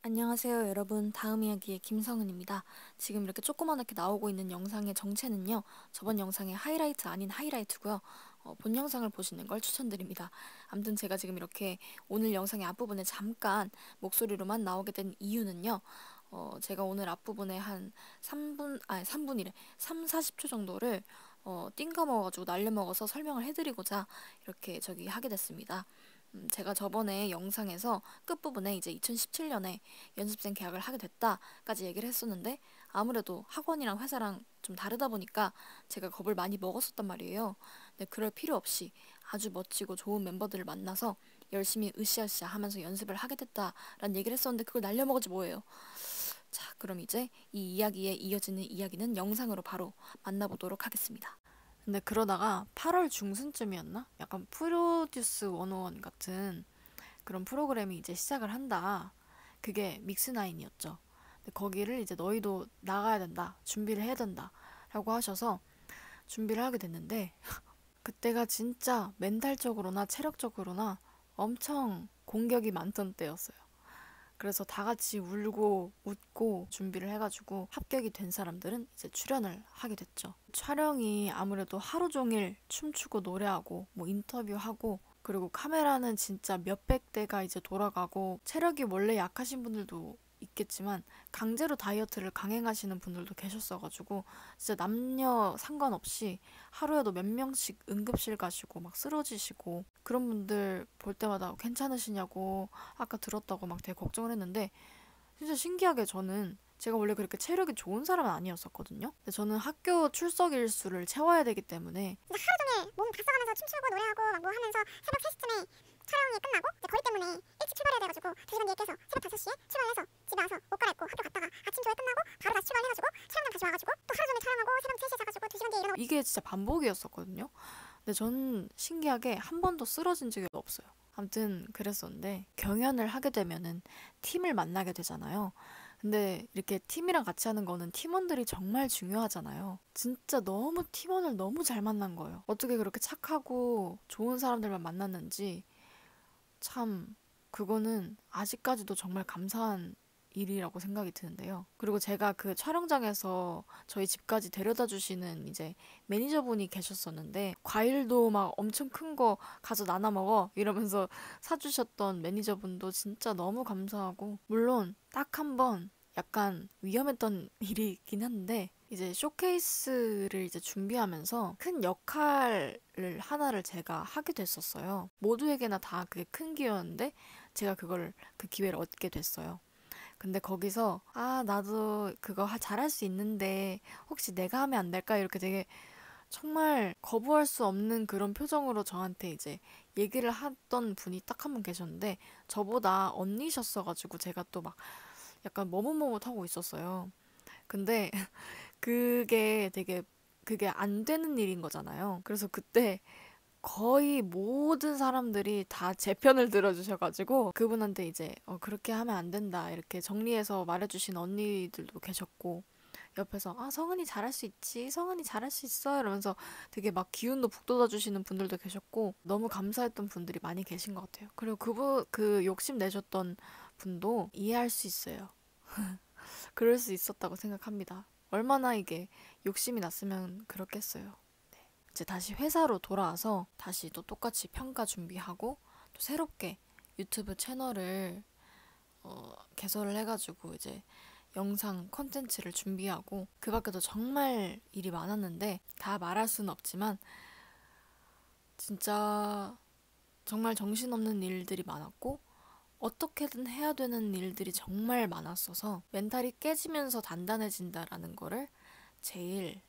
안녕하세요, 여러분. 다음 이야기의 김성은입니다. 지금 이렇게 조그맣게 나오고 있는 영상의 정체는요, 저번 영상의 하이라이트 아닌 하이라이트고요. 본 영상을 보시는 걸 추천드립니다. 아무튼 제가 지금 이렇게 오늘 영상의 앞부분에 잠깐 목소리로만 나오게 된 이유는요, 제가 오늘 앞부분에 한 3분이래. 3, 40초 정도를 띵가 먹어가지고 날려먹어서 설명을 해드리고자 이렇게 하게 됐습니다. 제가 저번에 영상에서 끝부분에 이제 2017년에 연습생 계약을 하게 됐다까지 얘기를 했었는데, 아무래도 학원이랑 회사랑 좀 다르다 보니까 제가 겁을 많이 먹었었단 말이에요. 근데 그럴 필요 없이 아주 멋지고 좋은 멤버들을 만나서 열심히 으쌰으쌰 하면서 연습을 하게 됐다라는 얘기를 했었는데, 그걸 날려먹었지 뭐예요. 자, 그럼 이제 이 이야기에 이어지는 이야기는 영상으로 바로 만나보도록 하겠습니다. 근데 그러다가 8월 중순쯤이었나? 약간 프로듀스 101 같은 그런 프로그램이 이제 시작을 한다. 그게 믹스나인이었죠. 근데 거기를 이제 너희도 나가야 된다. 준비를 해야 된다. 라고 하셔서 준비를 하게 됐는데, 그때가 진짜 멘탈적으로나 체력적으로나 엄청 공격이 많던 때였어요. 그래서 다 같이 울고 웃고 준비를 해가지고 합격이 된 사람들은 이제 출연을 하게 됐죠. 촬영이 아무래도 하루 종일 춤추고 노래하고 뭐 인터뷰하고, 그리고 카메라는 진짜 몇백 대가 이제 돌아가고, 체력이 원래 약하신 분들도 있겠지만 강제로 다이어트를 강행하시는 분들도 계셨어가지고 진짜 남녀 상관없이 하루에도 몇 명씩 응급실 가시고 막 쓰러지시고, 그런 분들 볼 때마다 괜찮으시냐고 아까 들었다고 막 되게 걱정을 했는데, 진짜 신기하게 저는 제가 원래 그렇게 체력이 좋은 사람은 아니었었거든요. 근데 저는 학교 출석 일수를 채워야 되기 때문에 이제 하루 종일 몸 다써가면서 춤추고 노래하고 막 뭐 하면서 새벽 3시쯤에 촬영이 끝나고 이제 거리 때문에 일찍 출발해야 돼가지고 2시간 뒤에 깨서 새벽 5시에 출발해서 집에 와서 옷 갈아입고 학교 갔다가 아침 조회 끝나고 바로 다시 출발해가지고 촬영장 다시 와가지고 또 하루 종일 촬영하고 새벽 3시에 자가지고 2시간 뒤에 일어나고, 이게 진짜 반복이었었거든요. 근데 저는 신기하게 한 번도 쓰러진 적이 없어요. 아무튼 그랬었는데, 경연을 하게 되면은 팀을 만나게 되잖아요. 근데 이렇게 팀이랑 같이 하는 거는 팀원들이 정말 중요하잖아요. 진짜 너무 팀원을 너무 잘 만난 거예요. 어떻게 그렇게 착하고 좋은 사람들만 만났는지, 참 그거는 아직까지도 정말 감사한 일이라고 생각이 드는데요. 그리고 제가 그 촬영장에서 저희 집까지 데려다 주시는 이제 매니저분이 계셨었는데, 과일도 막 엄청 큰 거 가서 나눠 먹어 이러면서 사주셨던 매니저분도 진짜 너무 감사하고, 물론 딱 한 번 약간 위험했던 일이긴 한데, 이제 쇼케이스를 이제 준비하면서 큰 역할을 하나를 제가 하게 됐었어요. 모두에게나 다 그게 큰 기회였는데 제가 그 기회를 얻게 됐어요. 근데 거기서 나도 그거 잘할 수 있는데 혹시 내가 하면 안 될까? 이렇게 되게 정말 거부할 수 없는 그런 표정으로 저한테 이제 얘기를 하던 분이 딱 한 분 계셨는데, 저보다 언니셨어가지고 제가 또 막 약간 머뭇머뭇하고 있었어요. 근데 그게 안 되는 일인 거잖아요. 그래서 그때 거의 모든 사람들이 다 제 편을 들어주셔가지고 그분한테 이제 그렇게 하면 안 된다 이렇게 정리해서 말해주신 언니들도 계셨고, 옆에서 성은이 잘할 수 있지, 성은이 잘할 수 있어 이러면서 되게 막 기운도 북돋아 주시는 분들도 계셨고, 너무 감사했던 분들이 많이 계신 것 같아요. 그리고 그 욕심 내셨던 분도 이해할 수 있어요. 그럴 수 있었다고 생각합니다. 얼마나 이게 욕심이 났으면 그렇겠어요. 이제 다시 회사로 돌아와서 다시 또 똑같이 평가 준비하고, 또 새롭게 유튜브 채널을 개설을 해가지고 이제 영상 콘텐츠를 준비하고, 그 밖에도 정말 일이 많았는데 다 말할 수는 없지만 진짜 정말 정신없는 일들이 많았고, 어떻게든 해야 되는 일들이 정말 많았어서 멘탈이 깨지면서 단단해진다라는 거를 제일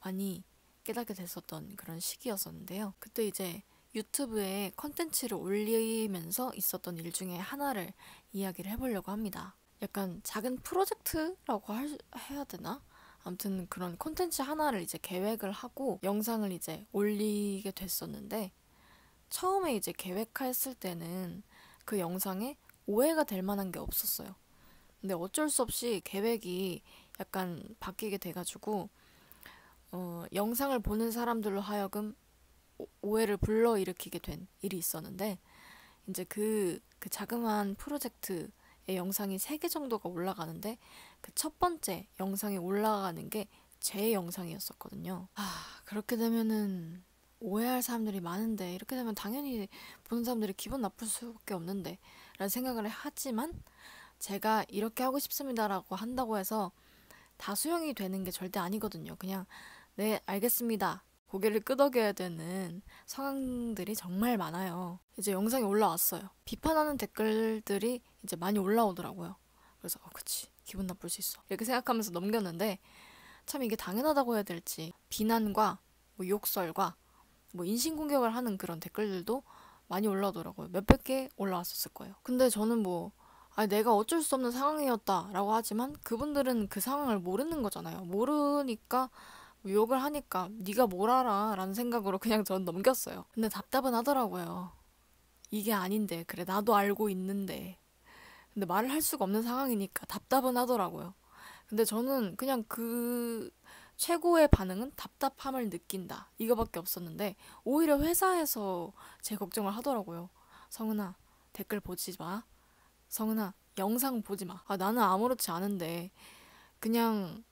많이 깨닫게 됐었던 그런 시기였었는데요. 그때 이제 유튜브에 컨텐츠를 올리면서 있었던 일 중에 하나를 이야기를 해보려고 합니다. 약간 작은 프로젝트라고 해야 되나? 아무튼 그런 콘텐츠 하나를 이제 계획을 하고 영상을 이제 올리게 됐었는데, 처음에 이제 계획했을 때는 그 영상에 오해가 될 만한 게 없었어요. 근데 어쩔 수 없이 계획이 약간 바뀌게 돼가지고 영상을 보는 사람들로 하여금 오해를 불러일으키게 된 일이 있었는데, 이제 그 자그마한 프로젝트의 영상이 3개 정도가 올라가는데 그 첫 번째 영상이 올라가는 게 제 영상이었었거든요. 그렇게 되면은 오해할 사람들이 많은데, 이렇게 되면 당연히 보는 사람들이 기분 나쁠 수밖에 없는데 라는 생각을 하지만, 제가 이렇게 하고 싶습니다라고 한다고 해서 다 수용이 되는 게 절대 아니거든요. 그냥 네, 알겠습니다, 고개를 끄덕여야 되는 상황들이 정말 많아요. 이제 영상이 올라왔어요. 비판하는 댓글들이 이제 많이 올라오더라고요. 그래서 그치, 기분 나쁠 수 있어, 이렇게 생각하면서 넘겼는데, 참 이게 당연하다고 해야 될지, 비난과 뭐 욕설과 뭐 인신공격을 하는 그런 댓글들도 많이 올라오더라고요. 몇백 개 올라왔었을 거예요. 근데 저는 뭐 내가 어쩔 수 없는 상황이었다라고 하지만, 그분들은 그 상황을 모르는 거잖아요. 모르니까 뭐 욕을 하니까 네가 뭘 알아 라는 생각으로 그냥 전 넘겼어요. 근데 답답은 하더라고요. 이게 아닌데, 그래 나도 알고 있는데. 근데 말을 할 수가 없는 상황이니까 답답은 하더라고요. 근데 저는 그냥 그 최고의 반응은 답답함을 느낀다, 이거밖에 없었는데, 오히려 회사에서 제 걱정을 하더라고요. 성은아, 댓글 보지 마. 성은아, 영상 보지 마. 나는 아무렇지 않은데 그냥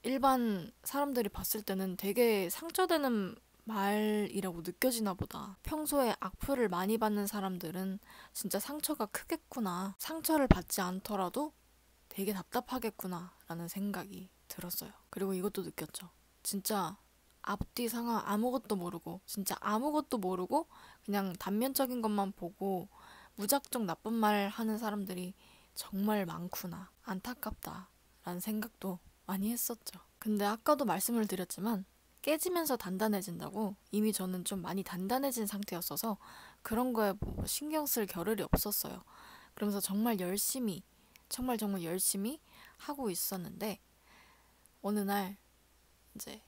일반 사람들이 봤을 때는 되게 상처되는 말이라고 느껴지나 보다. 평소에 악플을 많이 받는 사람들은 진짜 상처가 크겠구나. 상처를 받지 않더라도 되게 답답하겠구나 라는 생각이 들었어요. 그리고 이것도 느꼈죠. 진짜 앞뒤 상황 아무것도 모르고, 진짜 아무것도 모르고 그냥 단면적인 것만 보고 무작정 나쁜 말 하는 사람들이 정말 많구나, 안타깝다 라는 생각도 많이 했었죠. 근데 아까도 말씀을 드렸지만 깨지면서 단단해진다고, 이미 저는 좀 많이 단단해진 상태였어서 그런 거에 뭐 신경 쓸 겨를이 없었어요. 그러면서 정말 열심히, 정말 열심히 하고 있었는데, 어느 날 이제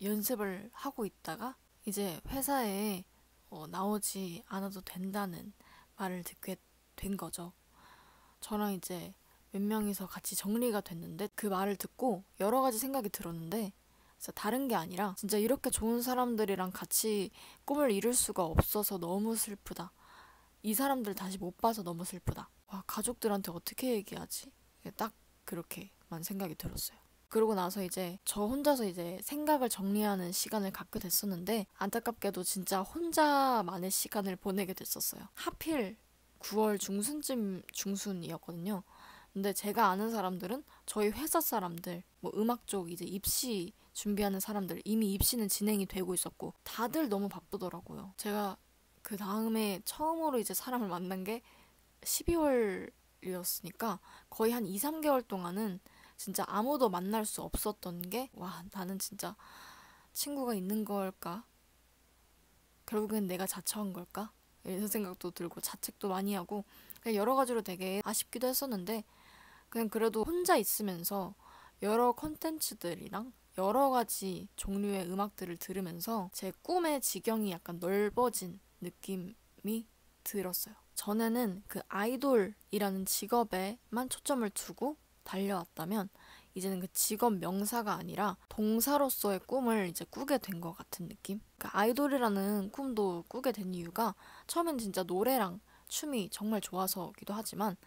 연습을 하고 있다가 이제 회사에 나오지 않아도 된다는 말을 듣게 된 거죠. 저랑 이제 몇 명이서 같이 정리가 됐는데, 그 말을 듣고 여러 가지 생각이 들었는데, 진짜 다른 게 아니라 진짜 이렇게 좋은 사람들이랑 같이 꿈을 이룰 수가 없어서 너무 슬프다. 이 사람들 다시 못 봐서 너무 슬프다. 와, 가족들한테 어떻게 얘기하지? 딱 그렇게만 생각이 들었어요. 그러고 나서 이제 저 혼자서 이제 생각을 정리하는 시간을 갖게 됐었는데, 안타깝게도 진짜 혼자만의 시간을 보내게 됐었어요. 하필 9월 중순이었거든요. 근데 제가 아는 사람들은 저희 회사 사람들, 뭐 음악 쪽 이제 입시 준비하는 사람들, 이미 입시는 진행이 되고 있었고 다들 너무 바쁘더라고요. 제가 그 다음에 처음으로 이제 사람을 만난 게 12월이었으니까 거의 한 2, 3개월 동안은 진짜 아무도 만날 수 없었던 게, 와, 나는 진짜 친구가 있는 걸까? 결국엔 내가 자처한 걸까? 이런 생각도 들고 자책도 많이 하고, 그냥 여러 가지로 되게 아쉽기도 했었는데, 그냥 그래도 혼자 있으면서 여러 콘텐츠들이랑 여러 가지 종류의 음악들을 들으면서 제 꿈의 지경이 약간 넓어진 느낌이 들었어요. 전에는 그 아이돌이라는 직업에만 초점을 두고 달려왔다면, 이제는 그 직업 명사가 아니라 동사로서의 꿈을 이제 꾸게 된 것 같은 느낌? 그러니까 아이돌이라는 꿈도 꾸게 된 이유가, 처음엔 진짜 노래랑 춤이 정말 좋아서기도 하지만,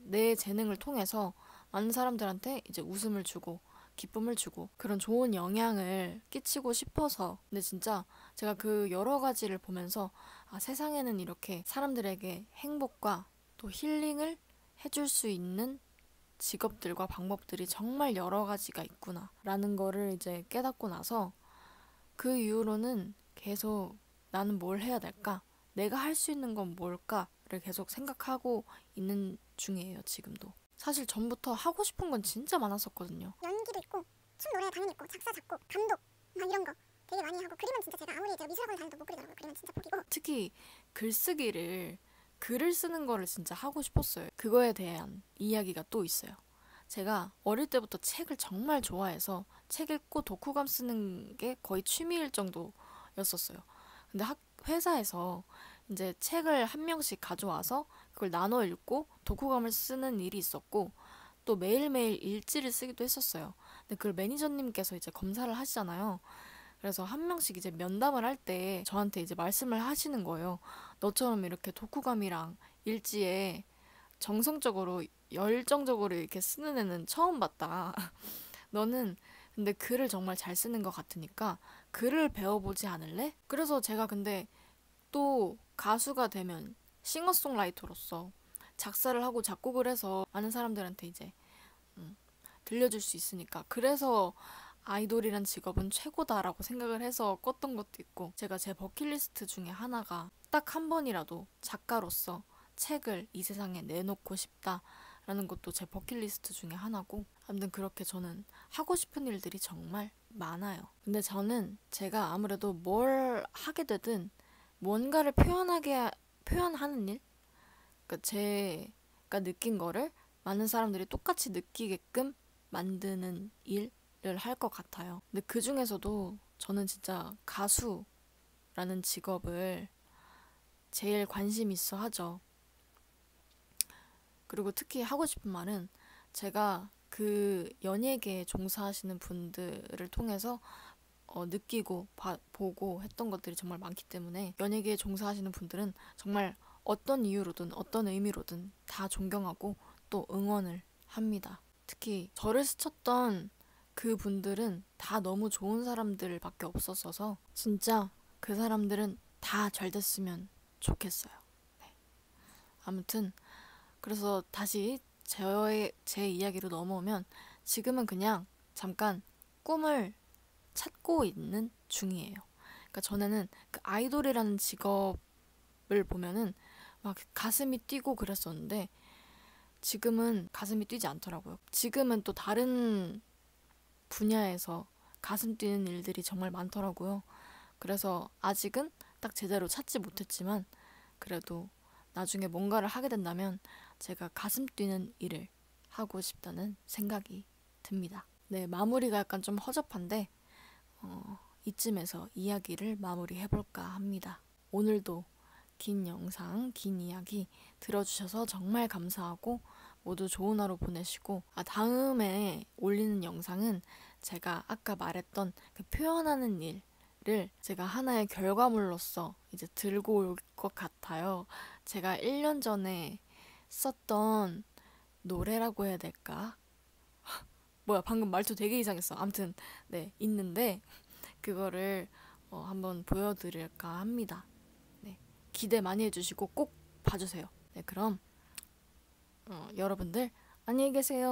내 재능을 통해서 많은 사람들한테 이제 웃음을 주고 기쁨을 주고 그런 좋은 영향을 끼치고 싶어서. 근데 진짜 제가 그 여러 가지를 보면서, 세상에는 이렇게 사람들에게 행복과 또 힐링을 해줄 수 있는 직업들과 방법들이 정말 여러 가지가 있구나 라는 거를 이제 깨닫고 나서, 그 이후로는 계속 나는 뭘 해야 될까? 내가 할 수 있는 건 뭘까?를 계속 생각하고 있는 중이에요, 지금도. 사실 전부터 하고 싶은 건 진짜 많았었거든요. 연기도 있고 춤 노래 당연히 있고 작사 작곡 감독 막 이런 거 되게 많이 하고, 그림은 진짜 제가 아무리 제가 미술학원 다녀도 못 그리더라고요. 그림은 진짜 포기고. 특히 글쓰기를, 글을 쓰는 거를 진짜 하고 싶었어요. 그거에 대한 이야기가 또 있어요. 제가 어릴 때부터 책을 정말 좋아해서 책 읽고 독후감 쓰는 게 거의 취미일 정도였었어요. 근데 회사에서 이제 책을 한 명씩 가져와서 그걸 나눠 읽고 독후감을 쓰는 일이 있었고, 또 매일매일 일지를 쓰기도 했었어요. 근데 그걸 매니저님께서 이제 검사를 하시잖아요. 그래서 한 명씩 이제 면담을 할 때 저한테 이제 말씀을 하시는 거예요. 너처럼 이렇게 독후감이랑 일지에 정성적으로 열정적으로 이렇게 쓰는 애는 처음 봤다. 너는 근데 글을 정말 잘 쓰는 것 같으니까 글을 배워보지 않을래? 그래서 제가 근데 또 가수가 되면 싱어송라이터로서 작사를 하고 작곡을 해서 많은 사람들한테 이제 음, 들려줄 수 있으니까 그래서 아이돌이란 직업은 최고다라고 생각을 해서 꿨던 것도 있고 제가 제 버킷리스트 중에 하나가 딱 한 번이라도 작가로서 책을 이 세상에 내놓고 싶다라는 것도 제 버킷리스트 중에 하나고 아무튼 그렇게 저는 하고 싶은 일들이 정말 많아요. 근데 저는 제가 아무래도 뭘 하게 되든 뭔가를 표현하는 일? 그러니까 제가 느낀 거를 많은 사람들이 똑같이 느끼게끔 만드는 일을 할 것 같아요. 근데 그 중에서도 저는 진짜 가수라는 직업을 제일 관심 있어 하죠. 그리고 특히 하고 싶은 말은 제가 그 연예계에 종사하시는 분들을 통해서 느끼고 보고 했던 것들이 정말 많기 때문에 연예계에 종사하시는 분들은 정말 어떤 이유로든 어떤 의미로든 다 존경하고 또 응원을 합니다. 특히 저를 스쳤던 그 분들은 다 너무 좋은 사람들밖에 없었어서 진짜 그 사람들은 다 잘 됐으면 좋겠어요. 네. 아무튼 그래서 다시 제 이야기로 넘어오면 지금은 그냥 잠깐 꿈을 찾고 있는 중이에요. 그러니까 전에는 그 아이돌이라는 직업을 보면은 막 가슴이 뛰고 그랬었는데 지금은 가슴이 뛰지 않더라고요. 지금은 또 다른 분야에서 가슴 뛰는 일들이 정말 많더라고요. 그래서 아직은 딱 제대로 찾지 못했지만 그래도 나중에 뭔가를 하게 된다면 제가 가슴 뛰는 일을 하고 싶다는 생각이 듭니다. 네, 마무리가 약간 좀 허접한데 이쯤에서 이야기를 마무리해볼까 합니다. 오늘도 긴 영상, 긴 이야기 들어주셔서 정말 감사하고 모두 좋은 하루 보내시고 다음에 올리는 영상은 제가 아까 말했던 그 표현하는 일을 제가 하나의 결과물로서 이제 들고 올 것 같아요. 제가 1년 전에 썼던 노래라고 해야 될까? 뭐야, 방금 말투 되게 이상했어. 아무튼 네, 있는데 그거를 한번 보여드릴까 합니다. 네, 기대 많이 해주시고 꼭 봐주세요. 네, 그럼 여러분들 안녕히 계세요.